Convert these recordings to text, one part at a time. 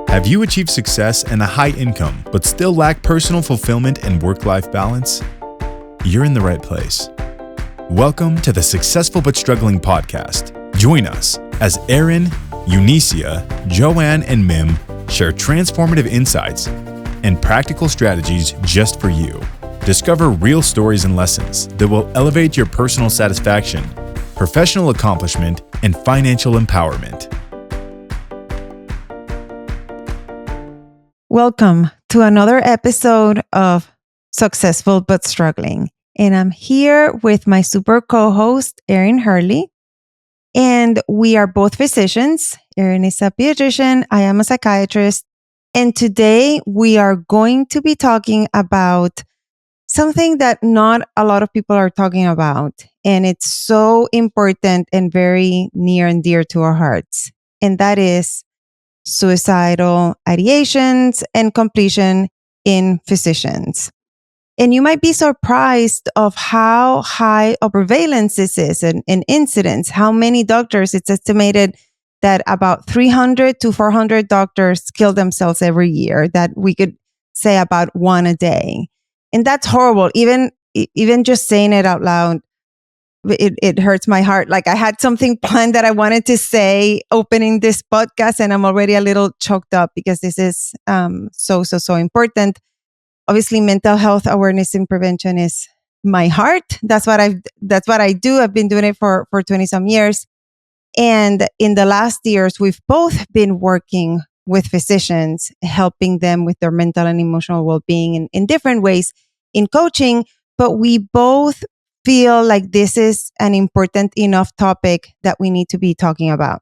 Have you achieved success and a high income, but still lack personal fulfillment and work-life balance? You're in the right place. Welcome to the Successful But Struggling podcast. Join us as Erin, Eunicia, Joanne, and Mim share transformative insights and practical strategies just for you. Discover real stories and lessons that will elevate your personal satisfaction, professional accomplishment, and financial empowerment. Welcome to another episode of Successful But Struggling. And I'm here with my super co-host, Erin Hurley. And we are both physicians. Erin is a pediatrician. I am a psychiatrist. And today we are going to be talking about something that not a lot of people are talking about. And it's so important and very near and dear to our hearts. And that is suicidal ideations and completion in physicians. And you might be surprised of how high a prevalence this is in incidents. How many doctors, it's estimated that about 300 to 400 doctors kill themselves every year, that we could say about one a day. And that's horrible. Even just saying it out loud, it hurts my heart. Like I had something planned that I wanted to say opening this podcast, and I'm already a little choked up because this is so important. Obviously, mental health awareness and prevention is my heart. That's what I do. I've been doing it for 20 some years. And in the last years, we've both been working with physicians, helping them with their mental and emotional well-being in different ways in coaching. But we both feel like this is an important enough topic that we need to be talking about.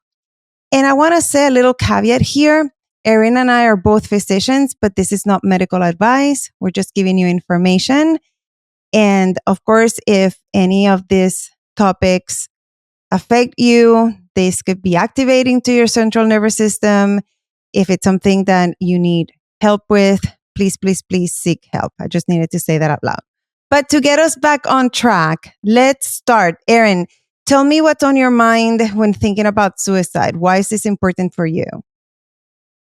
And I want to say a little caveat here. Erin and I are both physicians, but this is not medical advice. We're just giving you information. And of course, if any of these topics affect you, this could be activating to your central nervous system. If it's something that you need help with, please seek help. I just needed to say that out loud. But to get us back on track, let's start. Erin, tell me what's on your mind when thinking about suicide. Why is this important for you?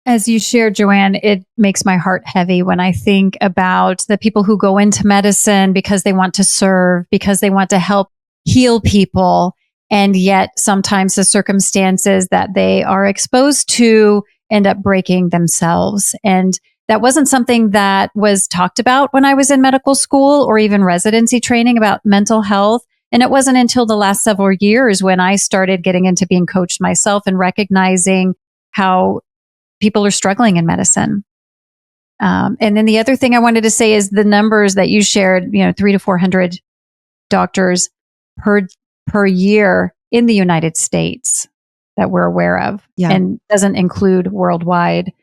As you shared, Joanne, it makes my heart heavy when I think about the people who go into medicine because they want to serve, because they want to help heal people. And yet sometimes the circumstances that they are exposed to end up breaking themselves. And that wasn't something that was talked about when I was in medical school or even residency training about mental health. And it wasn't until the last several years when I started getting into being coached myself and recognizing how people are struggling in medicine. And then the other thing I wanted to say is the numbers that you shared, 300 to 400 doctors per year in the United States that we're aware of, and doesn't include worldwide.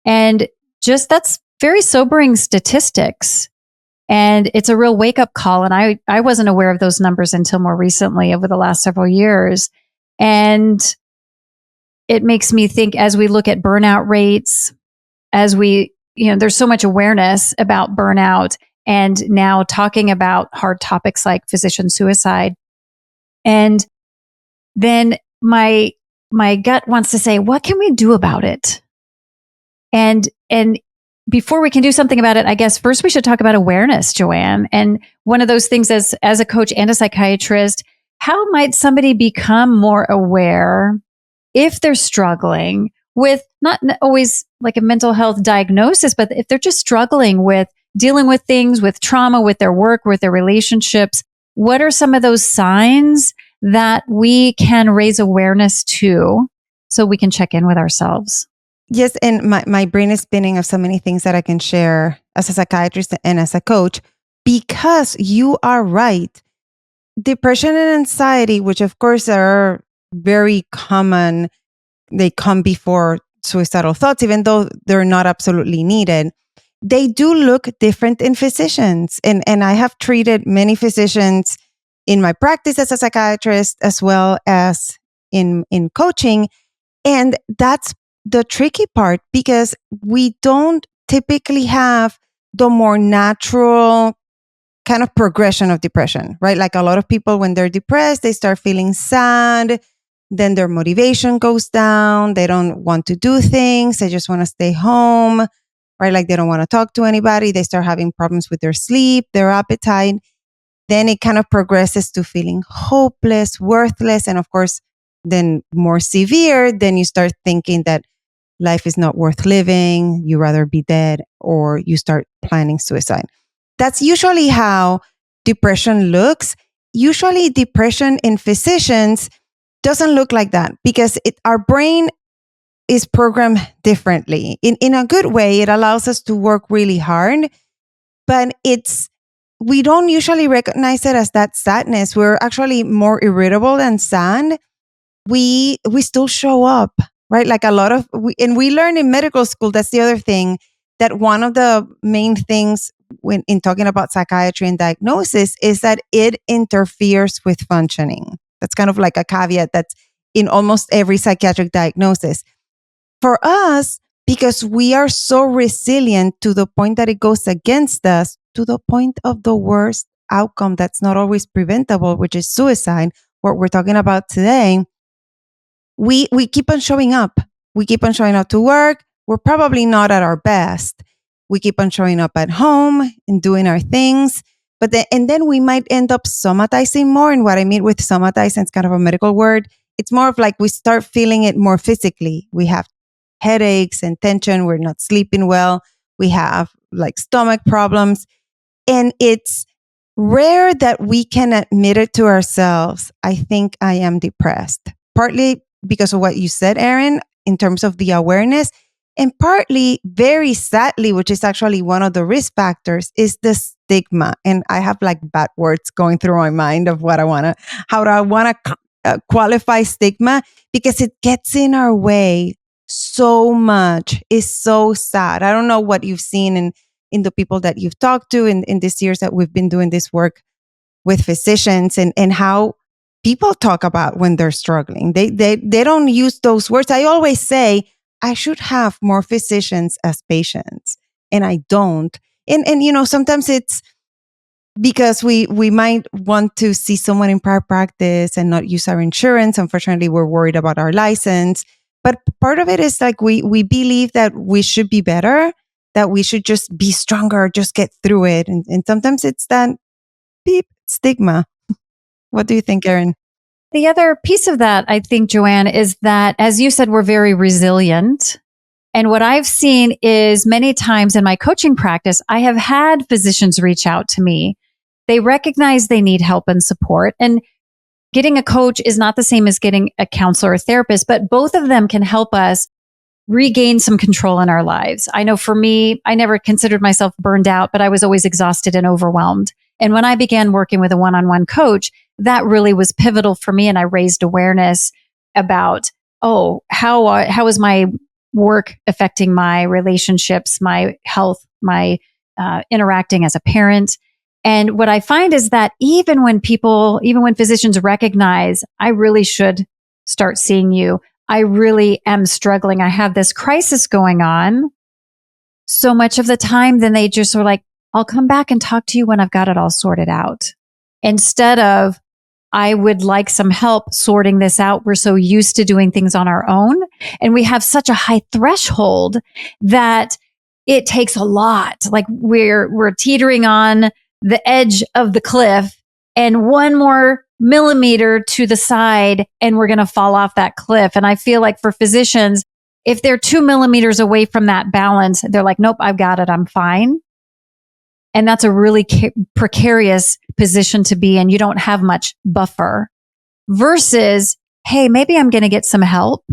And just that's very sobering statistics. And it's a real wake-up call. And I wasn't aware of those numbers until more recently over the last several years. And it makes me think as we look at burnout rates, as we, there's so much awareness about burnout and now talking about hard topics like physician suicide. And then my gut wants to say, what can we do about it? And before we can do something about it, I guess first we should talk about awareness, Joanne. And one of those things as a coach and a psychiatrist, how might somebody become more aware if they're struggling with not always like a mental health diagnosis, but if they're just struggling with dealing with things, with trauma, with their work, with their relationships, what are some of those signs that we can raise awareness to so we can check in with ourselves? Yes, and my brain is spinning of so many things that I can share as a psychiatrist and as a coach, because you are right. Depression and anxiety, which of course are very common, they come before suicidal thoughts, even though they're not absolutely needed. They do look different in physicians. And I have treated many physicians in my practice as a psychiatrist, as well as in coaching. And that's the tricky part, because we don't typically have the more natural kind of progression of depression, right? Like a lot of people, when they're depressed, they start feeling sad. then their motivation goes down. They don't want to do things. They just want to stay home, right? Like they don't want to talk to anybody. They start having problems with their sleep, their appetite. Then it kind of progresses to feeling hopeless, worthless. And of course, then more severe, then you start thinking that life is not worth living. You rather be dead, or you start planning suicide. That's usually how depression looks. Usually depression in physicians doesn't look like that because our brain is programmed differently. In a good way, it allows us to work really hard, but we don't usually recognize it as that sadness. We're actually more irritable than sad. We still show up, right? Like and we learn in medical school, that's the other thing, that one of the main things when in talking about psychiatry and diagnosis is that it interferes with functioning. That's kind of like a caveat that's in almost every psychiatric diagnosis. For us, because we are so resilient to the point that it goes against us, to the point of the worst outcome that's not always preventable, which is suicide, what we're talking about today, we keep on showing up. We keep on showing up to work. We're probably not at our best. We keep on showing up at home and doing our things. And then we might end up somatizing more. And what I mean with somatizing, it's kind of a medical word. It's more of like we start feeling it more physically. We have headaches and tension. We're not sleeping well. We have like stomach problems. And it's rare that we can admit it to ourselves. I think I am depressed. Partly because of what you said, Erin, in terms of the awareness, and partly, very sadly, which is actually one of the risk factors, is the stigma. And I have like bad words going through my mind of how do I want to qualify stigma, because it gets in our way so much. It's so sad. I don't know what you've seen in the people that you've talked to in these years that we've been doing this work with physicians, and how people talk about when they're struggling. They don't use those words. I always say, I should have more physicians as patients, and I don't. And sometimes it's because we might want to see someone in private practice and not use our insurance. Unfortunately, we're worried about our license. But part of it is like we believe that we should be better, that we should just be stronger, just get through it. And sometimes it's that stigma. What do you think, Erin? The other piece of that, I think, Joanne, is that, as you said, we're very resilient. And what I've seen is many times in my coaching practice, I have had physicians reach out to me. They recognize they need help and support. And getting a coach is not the same as getting a counselor or therapist, but both of them can help us regain some control in our lives. I know for me, I never considered myself burned out, but I was always exhausted and overwhelmed. And when I began working with a one-on-one coach, that really was pivotal for me. And I raised awareness about, how is my work affecting my relationships, my health, my interacting as a parent. And what I find is that even when physicians recognize, I really should start seeing you, I really am struggling, I have this crisis going on, so much of the time, then they just are like, I'll come back and talk to you when I've got it all sorted out. Instead of, I would like some help sorting this out. We're so used to doing things on our own. And we have such a high threshold that it takes a lot. Like we're teetering on the edge of the cliff, and one more millimeter to the side and we're going to fall off that cliff. And I feel like for physicians, if they're 2 millimeters away from that balance, they're like, nope, I've got it. I'm fine. And that's a really precarious position to be in. You don't have much buffer versus, hey, maybe I'm going to get some help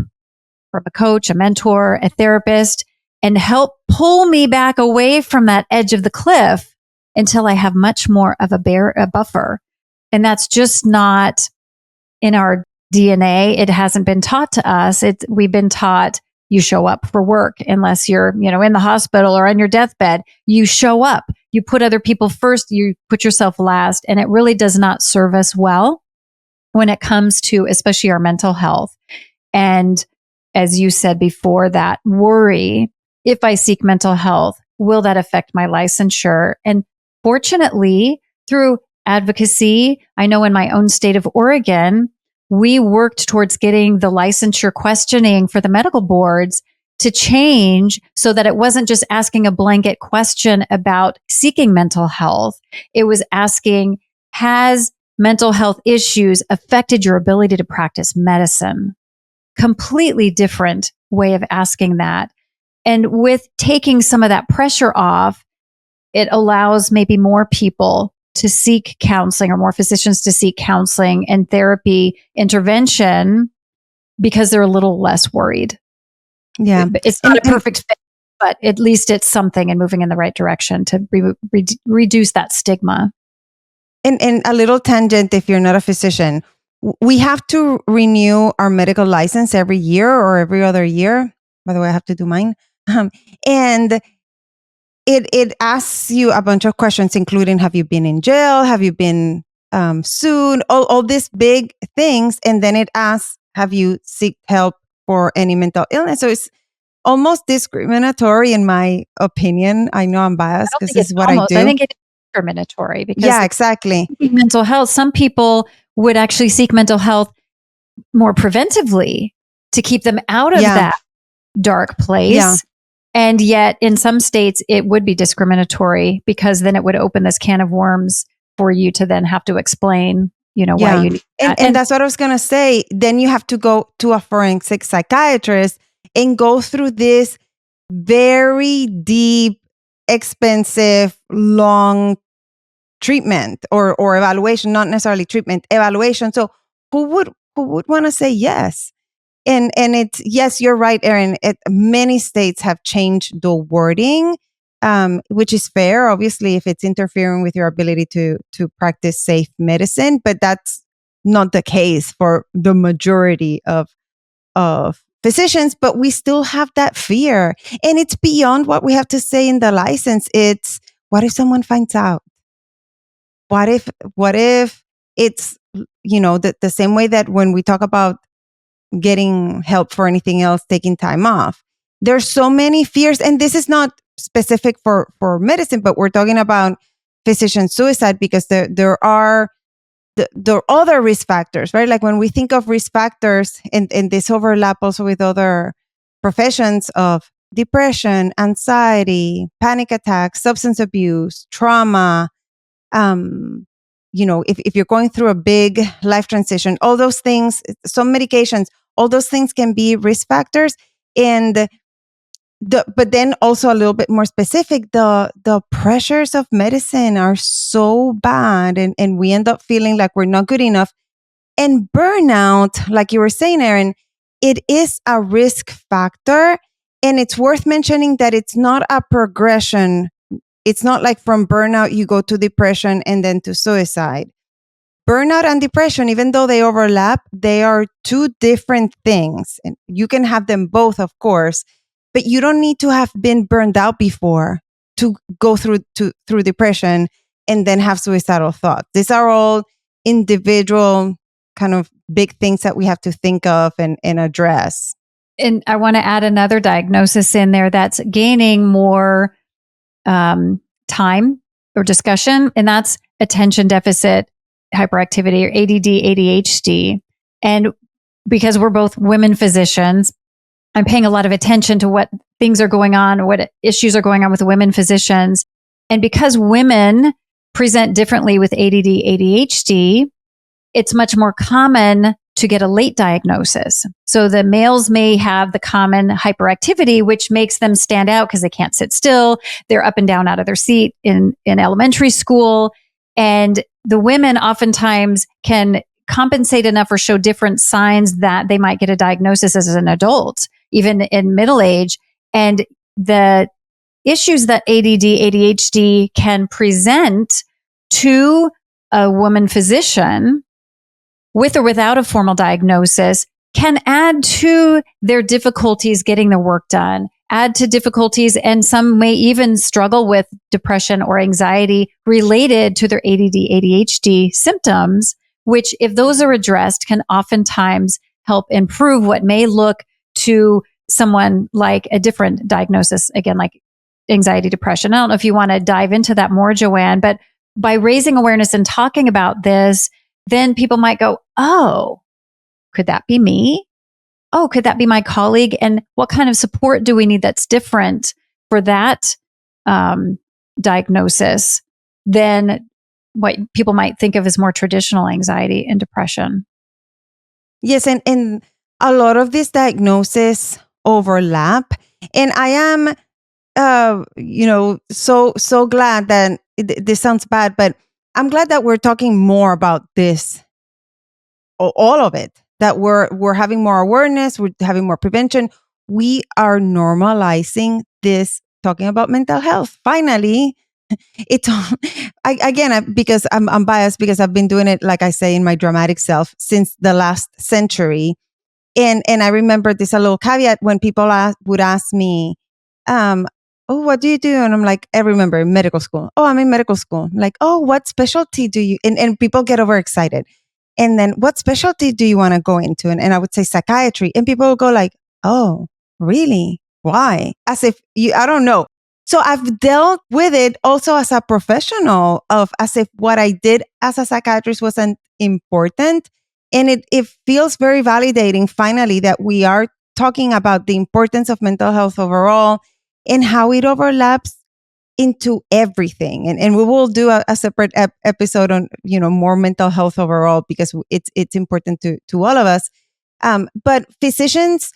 from a coach, a mentor, a therapist, and help pull me back away from that edge of the cliff until I have much more of a buffer. And that's just not in our DNA. It hasn't been taught to us. We've been taught you show up for work unless you're, in the hospital or on your deathbed. You show up. You put other people first. You put yourself last. And it really does not serve us well when it comes to especially our mental health. And as you said before, that worry, if I seek mental health, will that affect my licensure? And fortunately, through advocacy, I know in my own state of Oregon, we worked towards getting the licensure questioning for the medical boards to change so that it wasn't just asking a blanket question about seeking mental health. It was asking, has mental health issues affected your ability to practice medicine? Completely different way of asking that. And with taking some of that pressure off, it allows maybe more people to seek counseling or more physicians to seek counseling and therapy intervention because they're a little less worried. Yeah. It's not a perfect fit, but at least it's something and moving in the right direction to reduce that stigma. And a little tangent, if you're not a physician, we have to renew our medical license every year or every other year. By the way, I have to do mine. And it asks you a bunch of questions, including, have you been in jail? Have you been sued? All these big things. And then it asks, have you sought help for any mental illness? So it's almost discriminatory in my opinion. I know I'm biased because this is what I do. I think it's discriminatory because exactly. Mental health, some people would actually seek mental health more preventively to keep them out of that dark place. Yeah. And yet in some states, it would be discriminatory because then it would open this can of worms for you to then have to explain, why you need that. And that's what I was going to say. Then you have to go to a forensic psychiatrist and go through this very deep, expensive, long treatment or evaluation, not necessarily treatment, evaluation. So who would want to say yes? And it's, yes, you're right, Erin. Many states have changed the wording, which is fair, obviously, if it's interfering with your ability to practice safe medicine. But that's not the case for the majority of physicians. But we still have that fear, and it's beyond what we have to say in the license. It's, what if someone finds out? What if it's, the same way that when we talk about getting help for anything else, taking time off, there's so many fears. And this is not specific for medicine, but we're talking about physician suicide because there are other risk factors, right? Like when we think of risk factors, and this overlap also with other professions of depression, anxiety, panic attacks, substance abuse, trauma, if you're going through a big life transition, all those things, some medications, all those things can be risk factors. And but then also a little bit more specific, the pressures of medicine are so bad, and we end up feeling like we're not good enough. And burnout, like you were saying, Erin, it is a risk factor. And it's worth mentioning that it's not a progression. It's not like from burnout, you go to depression and then to suicide. Burnout and depression, even though they overlap, they are two different things. And you can have them both, of course, but you don't need to have been burned out before to go through depression and then have suicidal thoughts. These are all individual kind of big things that we have to think of and address. And I want to add another diagnosis in there that's gaining more time or discussion, and that's attention deficit hyperactivity, or ADD, ADHD. And because we're both women physicians, I'm paying a lot of attention to what things are going on, what issues are going on with women physicians. And because women present differently with ADD, ADHD, it's much more common to get a late diagnosis. So the males may have the common hyperactivity, which makes them stand out because they can't sit still. They're up and down out of their seat in elementary school. And the women oftentimes can compensate enough or show different signs that they might get a diagnosis as an adult, even in middle age. And the issues that ADD, ADHD can present to a woman physician with or without a formal diagnosis can add to their difficulties getting the work done, add to difficulties, and some may even struggle with depression or anxiety related to their ADD, ADHD symptoms, which, if those are addressed, can oftentimes help improve what may look to someone like a different diagnosis, again, like anxiety, depression. I don't know if you want to dive into that more, Joanne, but by raising awareness and talking about this, then people might go, oh, could that be me? Oh, could that be my colleague? And what kind of support do we need that's different for that diagnosis than what people might think of as more traditional anxiety and depression? Yes, and a lot of these diagnoses overlap. And I am, so glad that this sounds bad, but I'm glad that we're talking more about this, all of it. That we're having more awareness, we're having more prevention. We are normalizing this, talking about mental health. Finally, it's because I'm biased because I've been doing it, like I say, in my dramatic self since the last century. And I remember this a little caveat when people would ask me, oh, what do you do? And I'm like, I remember medical school. Oh, I'm in medical school. I'm like, oh, what specialty do you, and people get overexcited. And then what specialty do you want to go into? And I would say psychiatry. And people would go like, oh, really? Why? As if I don't know. So I've dealt with it also as a professional as if what I did as a psychiatrist wasn't important. And it feels very validating finally that we are talking about the importance of mental health overall and how it overlaps into everything. And we will do a separate episode on, more mental health overall because it's important to all of us. But physicians,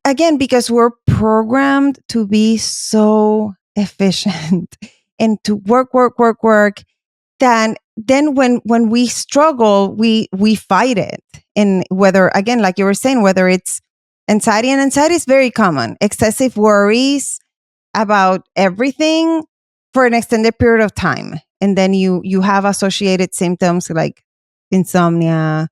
again, because we're programmed to be so efficient and to work, then when we struggle, we fight it. And whether, again, like you were saying, whether it's anxiety, and anxiety is very common, excessive worries about everything for an extended period of time. And then you have associated symptoms like insomnia,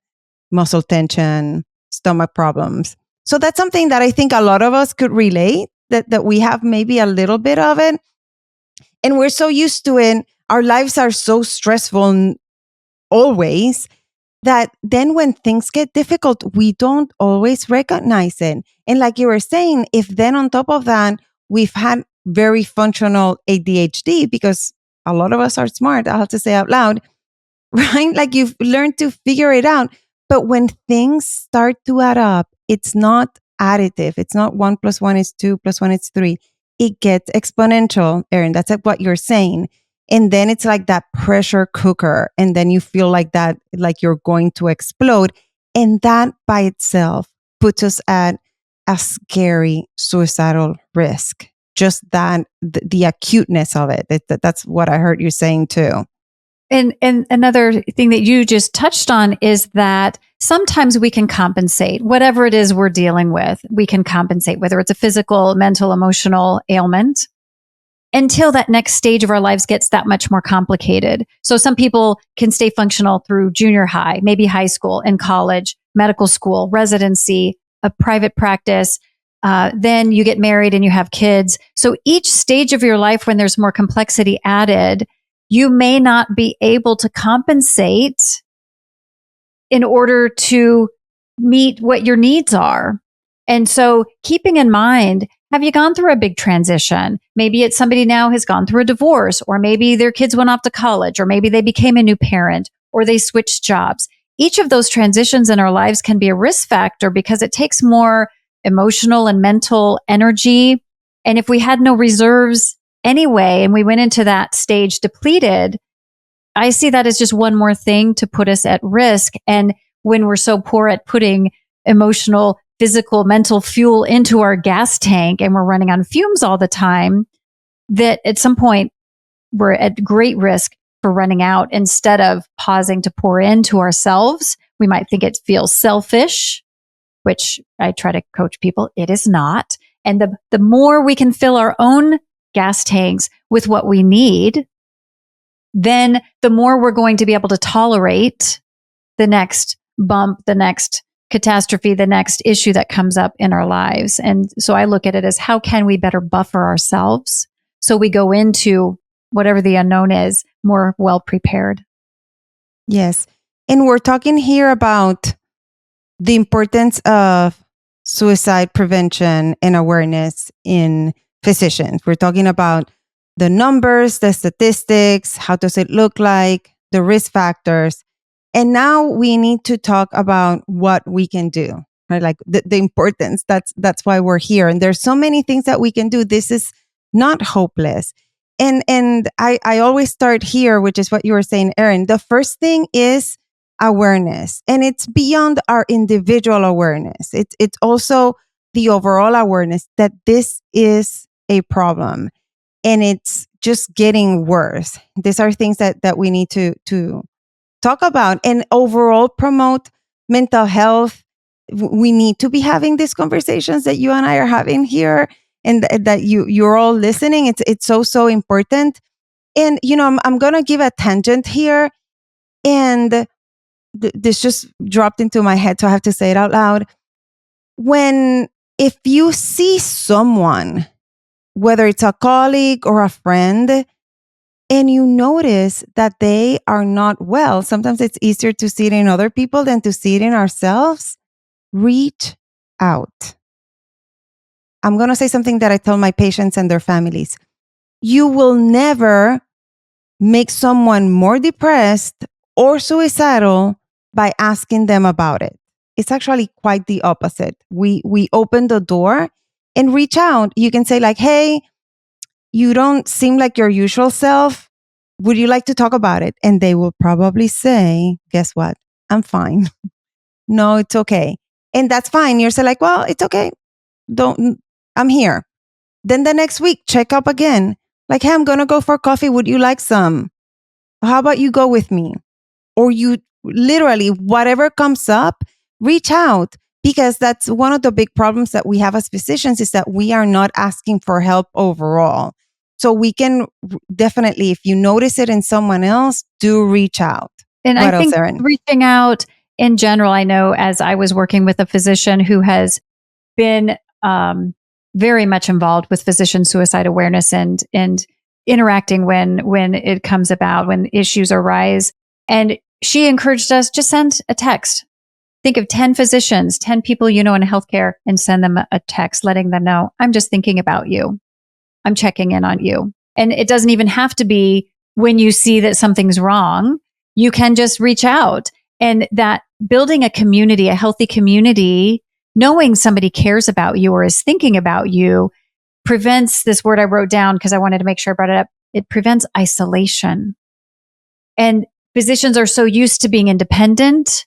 muscle tension, stomach problems. So that's something that I think a lot of us could relate, that we have maybe a little bit of it. And we're so used to it. Our lives are so stressful always that then when things get difficult, we don't always recognize it. And like you were saying, if then on top of that, we've had very functional ADHD, because a lot of us are smart, I have to say out loud, right? Like you've learned to figure it out. But when things start to add up, it's not additive. It's not 1 + 1 = 2 + 1 = 3. It gets exponential, Erin. That's what you're saying. And then it's like that pressure cooker. And then you feel like that, like you're going to explode. And that by itself puts us at a scary suicidal risk. Just that, the acuteness of it. That's what I heard you saying too. And another thing that you just touched on is that sometimes we can compensate. Whatever it is we're dealing with, we can compensate, whether it's a physical, mental, emotional ailment, until that next stage of our lives gets that much more complicated. So some people can stay functional through junior high, maybe high school and college, medical school, residency, a private practice. Then you get married and you have kids. So each stage of your life, when there's more complexity added, you may not be able to compensate in order to meet what your needs are. And so keeping in mind, have you gone through a big transition? Maybe it's somebody now has gone through a divorce, or maybe their kids went off to college, or maybe they became a new parent, or they switched jobs. Each of those transitions in our lives can be a risk factor because it takes more emotional and mental energy. And if we had no reserves anyway, and we went into that stage depleted, I see that as just one more thing to put us at risk. And when we're so poor at putting emotional, physical, mental fuel into our gas tank and we're running on fumes all the time, that at some point we're at great risk for running out. Instead of pausing to pour into ourselves, we might think it feels selfish, which I try to coach people. It is not. And the more we can fill our own gas tanks with what we need, then the more we're going to be able to tolerate the next bump, the next catastrophe, the next issue that comes up in our lives. And so I look at it as, how can we better buffer ourselves so we go into whatever the unknown is more well prepared? Yes. And we're talking here about the importance of suicide prevention and awareness in physicians. We're talking about the numbers, the statistics, how does it look like, the risk factors. And now we need to talk about what we can do, right? Like the importance. That's why we're here. And there's so many things that we can do. This is not hopeless. And I always start here, which is what you were saying, Erin. The first thing is awareness. And it's beyond our individual awareness. It's also the overall awareness that this is a problem and it's just getting worse. These are things that we need to talk about and overall promote mental health. We need to be having these conversations that you and I are having here, and that you're all listening. It's so important. And I'm gonna give a tangent here, and this just dropped into my head, so I have to say it out loud. If you see someone, whether it's a colleague or a friend, and you notice that they are not well, sometimes it's easier to see it in other people than to see it in ourselves. Reach out. I'm going to say something that I tell my patients and their families. You will never make someone more depressed or suicidal by asking them about it. It's actually quite the opposite. We open the door and reach out. You can say like, hey, you don't seem like your usual self. Would you like to talk about it? And they will probably say, guess what? I'm fine. No, it's okay. And that's fine. You're like, well, it's okay. I'm here. Then the next week, check up again. Like, hey, I'm going to go for coffee. Would you like some? How about you go with me? Or you literally, whatever comes up, reach out. Because that's one of the big problems that we have as physicians, is that we are not asking for help overall. So we can definitely, if you notice it in someone else, do reach out. And what I think else, Erin? Reaching out in general, I know as I was working with a physician who has been very much involved with physician suicide awareness and interacting when it comes about, when issues arise. And she encouraged us, just send a text. Think of 10 physicians, 10 people in healthcare, and send them a text letting them know, I'm just thinking about you. I'm checking in on you. And it doesn't even have to be when you see that something's wrong. You can just reach out. And that building a community, a healthy community, knowing somebody cares about you or is thinking about you, prevents this word I wrote down because I wanted to make sure I brought it up. It prevents isolation. And physicians are so used to being independent,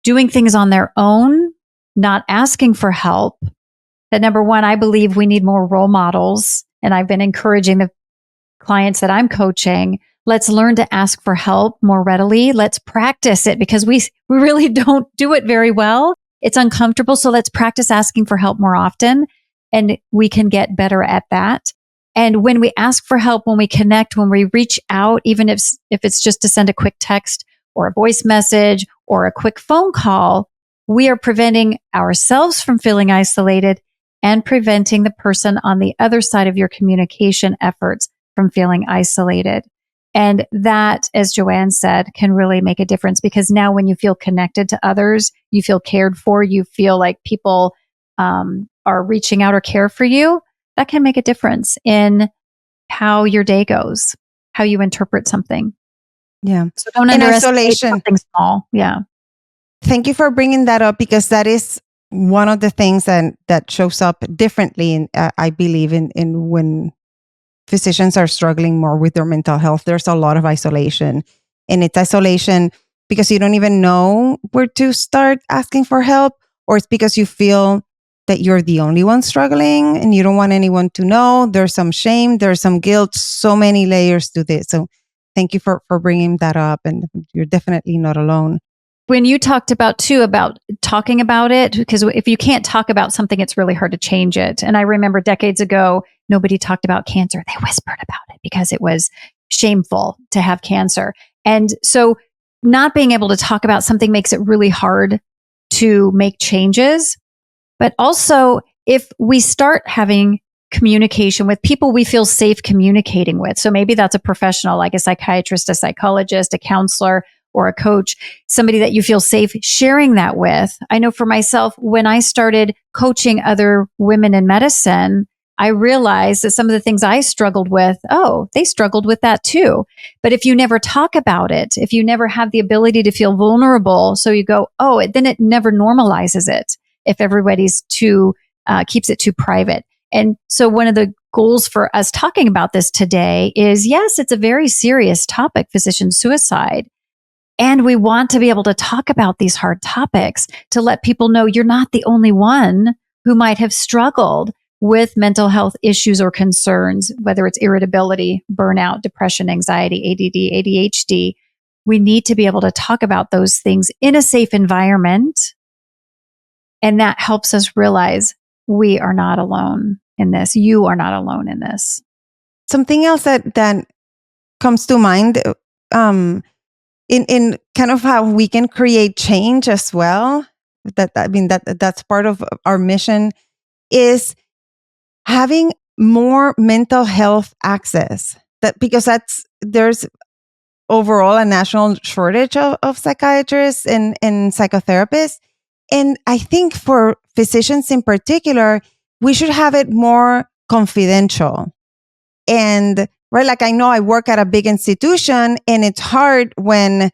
doing things on their own, not asking for help, that number one, I believe we need more role models. And I've been encouraging the clients that I'm coaching, let's learn to ask for help more readily. Let's practice it because we really don't do it very well. It's uncomfortable. So let's practice asking for help more often, and we can get better at that. And when we ask for help, when we connect, when we reach out, even if it's just to send a quick text or a voice message or a quick phone call, we are preventing ourselves from feeling isolated and preventing the person on the other side of your communication efforts from feeling isolated. And that, as Joanne said, can really make a difference, because now when you feel connected to others, you feel cared for, you feel like people are reaching out or care for you, that can make a difference in how your day goes, how you interpret something. Yeah. So don't underestimate something small. Yeah. Thank you for bringing that up, because that is one of the things that shows up differently, I believe, in when physicians are struggling more with their mental health. There's a lot of isolation, and it's isolation because you don't even know where to start asking for help, or it's because you feel that you're the only one struggling and you don't want anyone to know. There's some shame, there's some guilt, so many layers to this. So thank you for bringing that up, and you're definitely not alone. When you talked about talking about it, because if you can't talk about something, it's really hard to change it. And I remember decades ago, nobody talked about cancer. They whispered about it because it was shameful to have cancer. And so not being able to talk about something makes it really hard to make changes. But also, if we start having communication with people we feel safe communicating with, so maybe that's a professional like a psychiatrist, a psychologist, a counselor, or a coach, somebody that you feel safe sharing that with. I know for myself, when I started coaching other women in medicine, I realized that some of the things I struggled with, they struggled with that too. But if you never talk about it, if you never have the ability to feel vulnerable, so you go, then it never normalizes it if everybody's keeps it too private. And so one of the goals for us talking about this today is, yes, it's a very serious topic, physician suicide. And we want to be able to talk about these hard topics to let people know you're not the only one who might have struggled with mental health issues or concerns, whether it's irritability, burnout, depression, anxiety, ADD, ADHD. We need to be able to talk about those things in a safe environment. And that helps us realize we are not alone in this. You are not alone in this. Something else that comes to mind, in kind of how we can create change as well. That's part of our mission, is having more mental health access. Because there's overall a national shortage of psychiatrists and psychotherapists. And I think for physicians in particular, we should have it more confidential. And right, like I know I work at a big institution, and it's hard when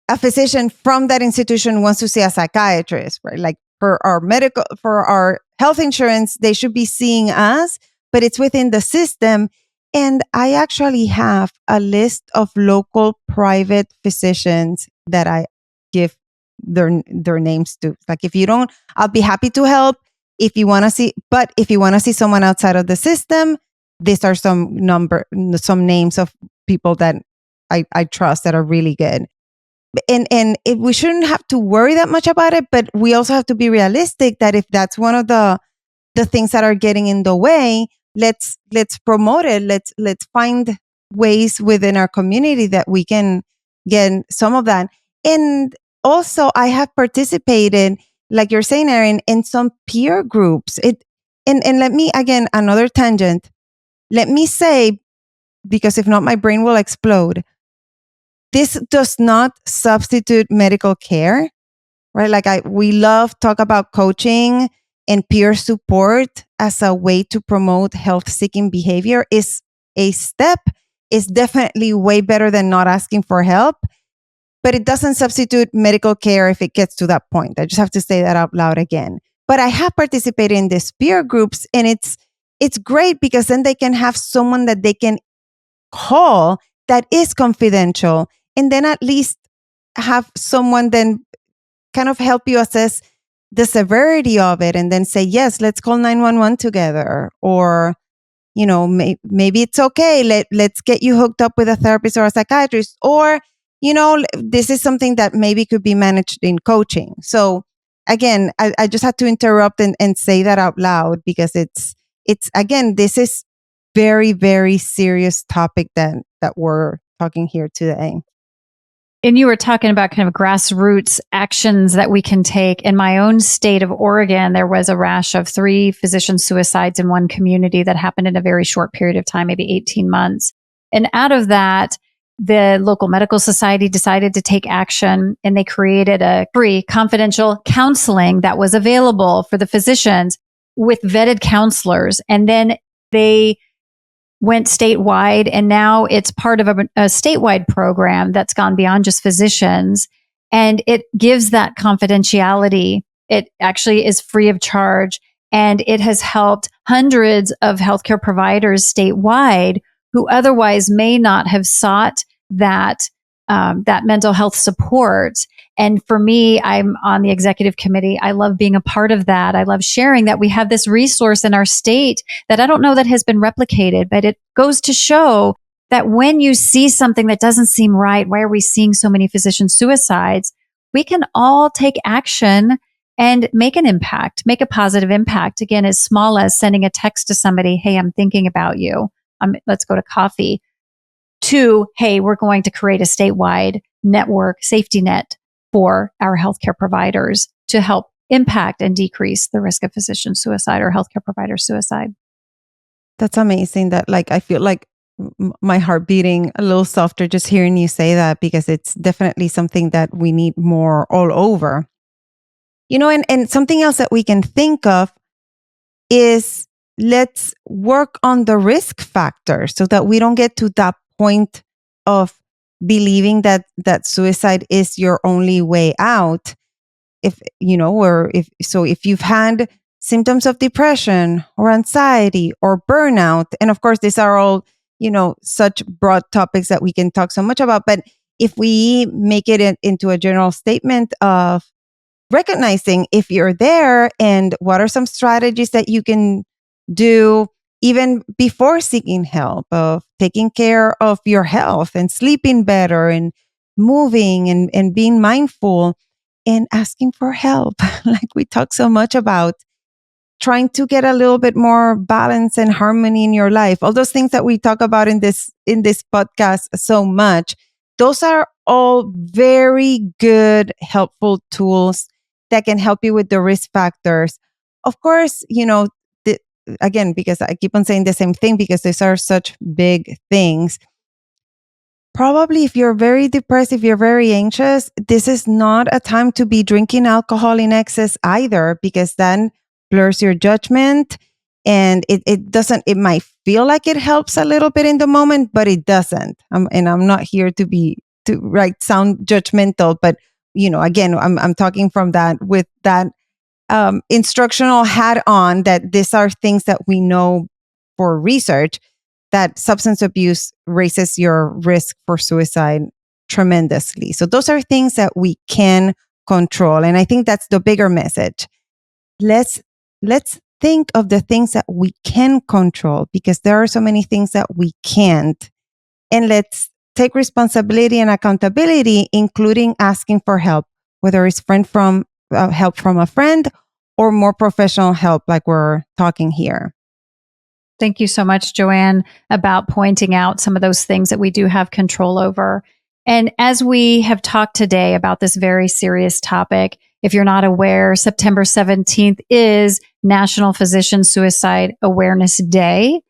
a physician from that institution wants to see a psychiatrist, right? Like for our health insurance, they should be seeing us, but it's within the system. And I actually have a list of local private physicians that I give their names to. Like if you don't, I'll be happy to help if you want to see, but if you want to see someone outside of the system, these are some names of people that I trust that are really good. And we shouldn't have to worry that much about it, but we also have to be realistic that if that's one of the things that are getting in the way, let's promote it. Let's find ways within our community that we can get some of that. And also, I have participated, like you're saying, Erin, in some peer groups. And let me, again, another tangent. Let me say, because if not, my brain will explode. This does not substitute medical care, right? Like we love talk about coaching and peer support as a way to promote health-seeking behavior is a step. Is definitely way better than not asking for help, but it doesn't substitute medical care if it gets to that point. I just have to say that out loud again. But I have participated in these peer groups, and it's great because then they can have someone that they can call that is confidential, and then at least have someone then kind of help you assess the severity of it, and then say, yes, let's call 911 together. Or, maybe it's okay. Let's get you hooked up with a therapist or a psychiatrist. Or, this is something that maybe could be managed in coaching. So again, I just had to interrupt and say that out loud, because it's again, this is very, very serious topic that we're talking here today. And you were talking about kind of grassroots actions that we can take. In my own state of Oregon, there was a rash of 3 physician suicides in one community that happened in a very short period of time, maybe 18 months. And out of that, the local medical society decided to take action, and they created a free confidential counseling that was available for the physicians with vetted counselors. And then they went statewide, and now it's part of a statewide program that's gone beyond just physicians. And it gives that confidentiality. It actually is free of charge. And it has helped hundreds of healthcare providers statewide who otherwise may not have sought that mental health support. And for me, I'm on the executive committee. I love being a part of that. I love sharing that we have this resource in our state that I don't know that has been replicated, but it goes to show that when you see something that doesn't seem right, why are we seeing so many physician suicides? We can all take action and make an impact, make a positive impact. Again, as small as sending a text to somebody, hey, I'm thinking about you. Let's go to coffee. To, hey, we're going to create a statewide network, safety net for our healthcare providers to help impact and decrease the risk of physician suicide or healthcare provider suicide. That's amazing. That I feel like my heart beating a little softer just hearing you say that, because it's definitely something that we need more all over. And something else that we can think of is let's work on the risk factor so that we don't get to that point of believing that suicide is your only way out. If you've had symptoms of depression or anxiety or burnout, and of course these are all such broad topics that we can talk so much about, but if we make it into a general statement of recognizing if you're there and what are some strategies that you can do even before seeking help, of taking care of your health and sleeping better and moving and being mindful and asking for help. Like we talk so much about trying to get a little bit more balance and harmony in your life. All those things that we talk about in this podcast so much, those are all very good, helpful tools that can help you with the risk factors. Of course, again, because I keep on saying the same thing because these are such big things. Probably if you're very depressed, if you're very anxious, this is not a time to be drinking alcohol in excess either, because then blurs your judgment and it might feel like it helps a little bit in the moment, but it doesn't. And I'm not here to sound judgmental, but again, I'm talking from that with that instructional hat on, that these are things that we know for research, that substance abuse raises your risk for suicide tremendously. So those are things that we can control. And I think that's the bigger message. Let's think of the things that we can control, because there are so many things that we can't. And let's take responsibility and accountability, including asking for help, whether it's help from a friend or more professional help like we're talking here. Thank you so much, Joanne, about pointing out some of those things that we do have control over. And as we have talked today about this very serious topic, if you're not aware, September 17th is National Physician Suicide Awareness Day.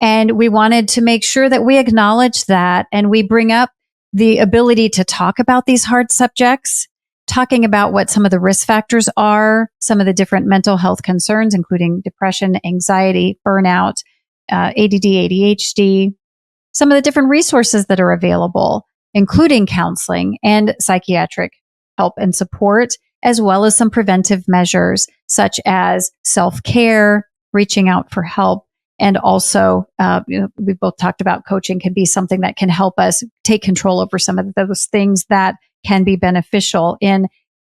And we wanted to make sure that we acknowledge that and we bring up the ability to talk about these hard subjects, talking about what some of the risk factors are, some of the different mental health concerns, including depression, anxiety, burnout, ADD, ADHD, some of the different resources that are available, including counseling and psychiatric help and support, as well as some preventive measures such as self-care, reaching out for help. And also, we both talked about coaching can be something that can help us take control over some of those things that can be beneficial in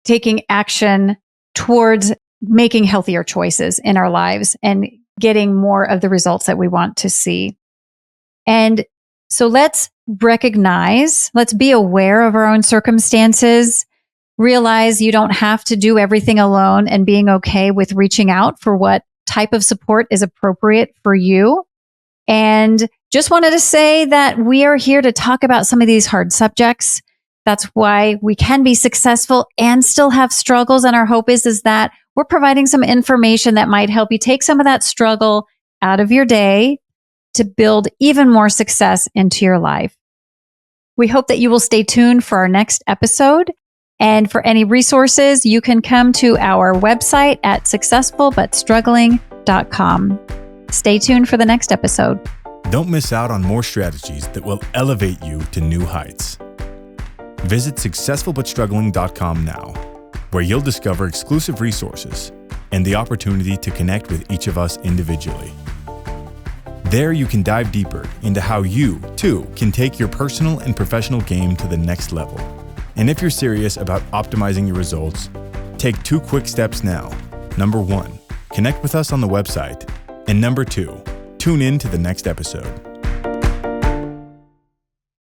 taking action towards making healthier choices in our lives and getting more of the results that we want to see. And so let's be aware of our own circumstances, realize you don't have to do everything alone, and being okay with reaching out for what type of support is appropriate for you. And just wanted to say that we are here to talk about some of these hard subjects. That's why we can be successful and still have struggles. And our hope is that we're providing some information that might help you take some of that struggle out of your day to build even more success into your life. We hope that you will stay tuned for our next episode. And for any resources, you can come to our website at successfulbutstruggling.com. Stay tuned for the next episode. Don't miss out on more strategies that will elevate you to new heights. Visit successfulbutstruggling.com now, where you'll discover exclusive resources and the opportunity to connect with each of us individually. There you can dive deeper into how you, too, can take your personal and professional game to the next level. And if you're serious about optimizing your results, take 2 quick steps now. Number 1, connect with us on the website. And number 2, tune in to the next episode.